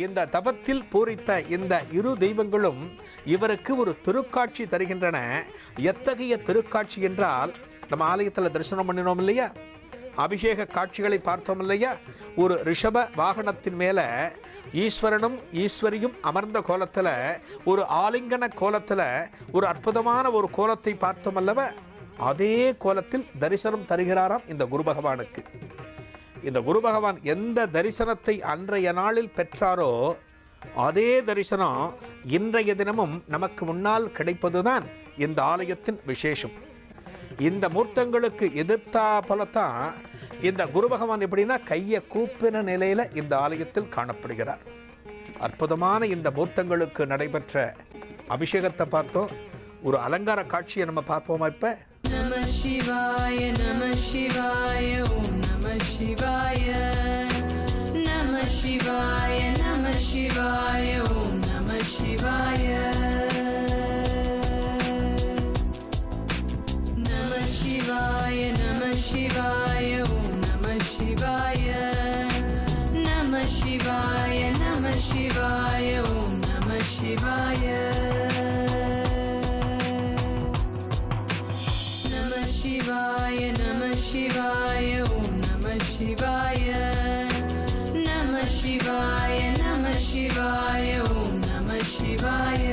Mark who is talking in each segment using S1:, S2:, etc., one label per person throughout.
S1: இந்த தவத்தில் பூரித்த இந்த இரு தெய்வங்களும் இவருக்கு ஒரு திருக்காட்சி தருகின்றன. எத்தகைய திருக்காட்சி என்றால், நம்ம ஆலயத்தில் தரிசனம் பண்ணினோம் இல்லையா, அபிஷேக காட்சிகளை பார்த்தோம் இல்லையா, ஒரு ரிஷப வாகனத்தின் மேலே ஈஸ்வரனும் ஈஸ்வரியும் அமர்ந்த கோலத்தில், ஒரு ஆலிங்கன கோலத்தில் ஒரு அற்புதமான ஒரு கோலத்தை பார்த்தோம் அல்லவா, அதே கோலத்தில் தரிசனம் தருகிறாராம் இந்த குரு பகவானுக்கு. இந்த குரு பகவான் எந்த தரிசனத்தை அன்றைய நாளில் பெற்றாரோ அதே தரிசனம் இன்றைய தினமும் நமக்கு முன்னால் கிடைப்பதுதான் இந்த ஆலயத்தின் விசேஷம். இந்த மூர்த்தங்களுக்கு எதிர்த்தா போலத்தான் இந்த குரு பகவான் எப்படின்னா கையை கூப்பின நிலையில் இந்த ஆலயத்தில் காணப்படுகிறார். அற்புதமான இந்த மூர்த்தங்களுக்கு நடைபெற்ற அபிஷேகத்தை பார்த்தோம். ஒரு அலங்கார காட்சியை நம்ம பார்ப்போமா இப்ப?
S2: நம சிவாய நம சிவாய ஓம் நம சிவாய நம சிவாய நம சிவாய ஓம் நம சிவாய நம சிவாய நம சிவாய ஓம் நம சிவாய நம சிவாய நம சிவாய ஓம் நம சிவாய शिवाय नमः शिवाय ओम नमः शिवाय नमः शिवाय नमः शिवाय ओम नमः शिवाय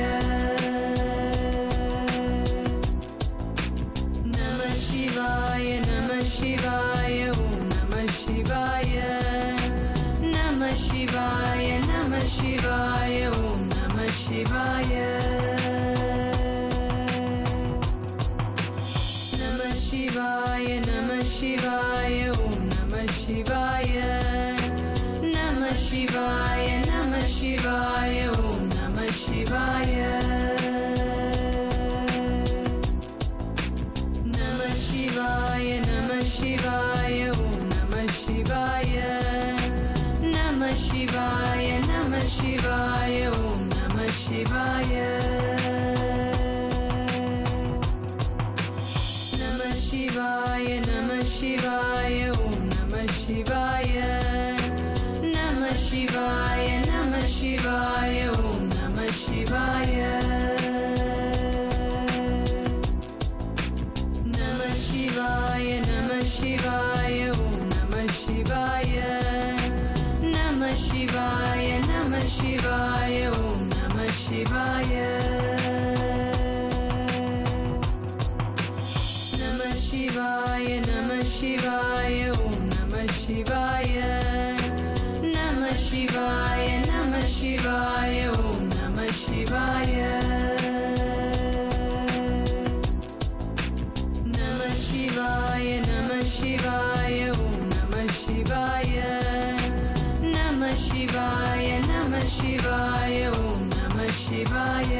S2: नमः शिवाय नमः शिवाय ओम नमः शिवाय नमः शिवाय नमः शिवाय ओम नमः शिवाय शिवाय नमः शिवाय ओम नमः शिवाय नमः शिवाय नमः शिवाय ओम नमः शिवाय नमः शिवाय नमः शिवाय ओम नमः शिवाय नमः शिवाय नमः शिवाय ओम नमः शिवाय शिवाय नमः शिवाय ओम नमः शिवाय नमः शिवाय नमः शिवाय ओम नमः शिवाय नमः शिवाय नमः शिवाय ओम नमः शिवाय नमः शिवाय नमः शिवाय ओम नमः शिवाय शिवाय नमः शिवाय ओम नमः शिवाय नमः शिवाय नमः शिवाय ओम नमः शिवाय नमः शिवाय नमः शिवाय ओम नमः शिवाय नमः शिवाय नमः शिवाय ओम नमः शिवाय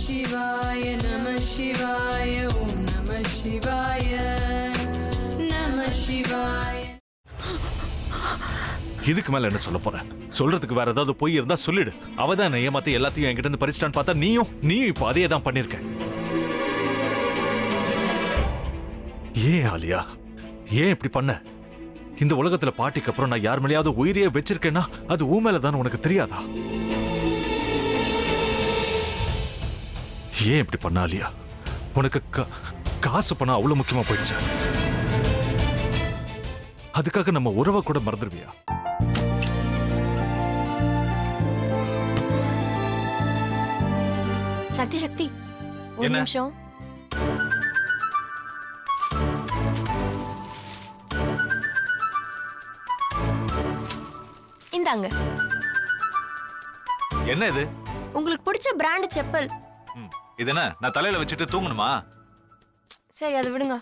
S2: शिवाय नमः शिवाय ओम नमः शिवाय नमः शिवाय.
S3: இதுக்கு மேல என்ன சொல்ல போற? சொல்றதுக்கு வேற ஏதாவது போய் இருந்தா சொல்லிடு. அவ தான் ஏமாத்தி எல்லாத்தையும் என்கிட்ட இருந்து பறிச்சிட்டான்னு பார்த்தா நீயும் இப்போ அதே தான் பண்ணிருக்க. ஏன் ஆலியா, ஏன் இப்படி பண்ண? இந்த உலகத்துல பாட்டிக்கு அப்புறம் நான் யார் மேலேயாவது உயிரையே வச்சிருக்கேன்னா அது ஊ மேல தான் உனக்கு தெரியாதா? ஏன் இப்படி பண்ண ஆலியா? உனக்கு காசு பணம் அவ்வளவு முக்கியமா போயிடுச்சு. அதுக்காக நம்ம உறவை கூட மறந்துடுவியா?
S4: சக்தி சக்தி ஒரு நிமிஷம். இந்தாங்க.
S3: என்ன இது?
S4: உங்களுக்கு பிடிச்ச பிராண்ட் செப்பல்.
S3: இது என்ன நான் தலையில வச்சுட்டு தூங்கணுமா?
S4: சரி அதை விடுங்க.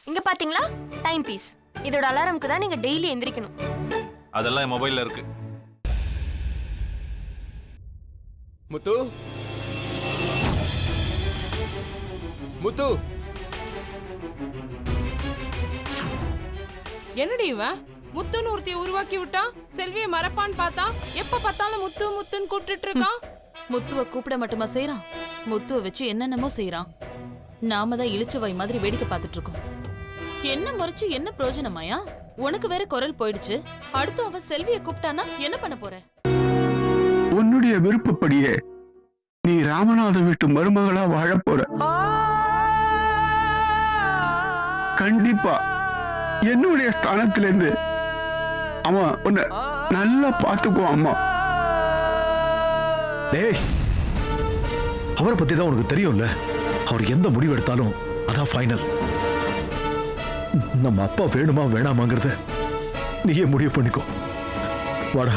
S4: இங்க பாத்தீங்களா டைம் பீஸ். இதோட அலாரம்க்கு தான் நீங்க டெய்லி எந்திரிக்கணும்.
S3: அதெல்லாம் என் மொபைல்ல இருக்கு.
S5: முத்து முத்து
S6: என்னடி இவன் முத்துன்னு ஒருத்திய உருவாக்கி விட்டான். செல்வியை மறப்பான்னு பார்த்தா எப்ப பார்த்தாலும் முத்து முத்துன்னு கூப்பிட்டு இருக்கான்.
S7: முத்துவ கூப்பிட மட்டுமா செய்யறான், முத்துவ வச்சு என்னென்னமோ செய்யறான். நாம தான் இழிச்சவாய் மாதிரி வேடிக்கை பார்த்துட்டு இருக்கோம். என்ன முறைச்சு என்ன பிரயோஜனமாயா? உனக்கு வேற குரல் போயிடுச்சு. அடுத்து அவ செல்விய கூப்பிட்டானா என்ன பண்ண போற?
S8: உன்னுடைய விருப்பப்படியே நீ ராமநாத வீட்டு மருமகளா வாழ போற. கண்டிப்பா என்னுடைய ஸ்தானத்திலிருந்து அவன் உன்னை நல்லா பார்த்துக்குவான் அம்மா.
S9: டேய், அவரை பத்தி தான் உனக்கு தெரியும்ல. அவர் எந்த முடிவு எடுத்தாலும் அதான் ஃபைனல். நம்ம அப்பா வேணுமா வேணாமாங்கிறத நீயே முடிவு பண்ணிக்கோ. வாடா.